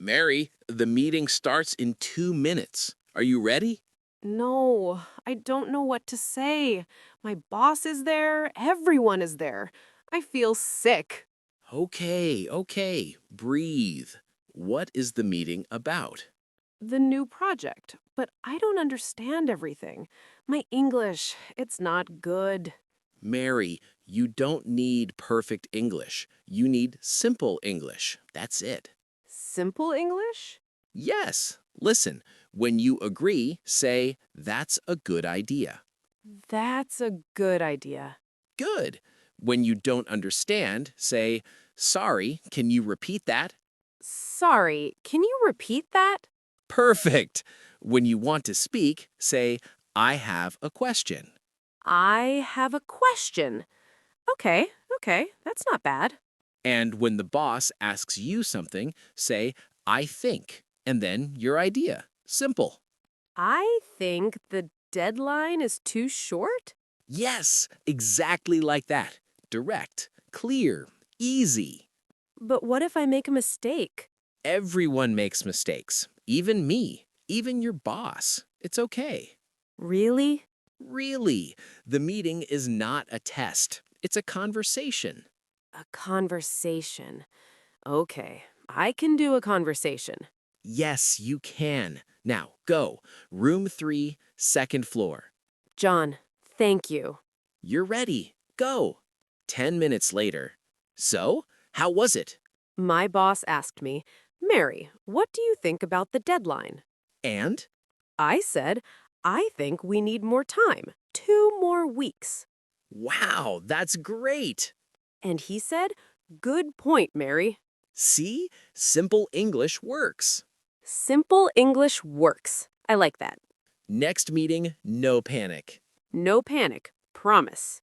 Mary, the meeting starts in 2 minutes. Are you ready? No, I don't know what to say. My boss is there. Everyone is there. I feel sick. Okay. Breathe. What is the meeting about? The new project, but I don't understand everything. My English, it's not good. Mary, you don't need perfect English. You need simple English. That's it. Simple English? Yes. Listen, when you agree, say, that's a good idea. That's a good idea. Good. When you don't understand, say, sorry, can you repeat that? Sorry, can you repeat that? Perfect. When you want to speak, say, I have a question. I have a question. Okay, that's not bad. And when the boss asks you something, say, I think, and then your idea. Simple. I think the deadline is too short? Yes, exactly like that. Direct, clear, easy. But what if I make a mistake? Everyone makes mistakes, even me, even your boss. It's okay. Really? Really, the meeting is not a test. It's a conversation. A conversation. Okay, I can do a conversation. Yes, you can. Now, go. Room 3, second floor. John, thank you. You're ready. Go. 10 minutes later. So, how was it? My boss asked me, Mary, what do you think about the deadline? And? I said, I think we need more time, 2 more weeks. Wow, that's great. And he said, good point, Mary. See? Simple English works. Simple English works. I like that. Next meeting, no panic. No panic. Promise.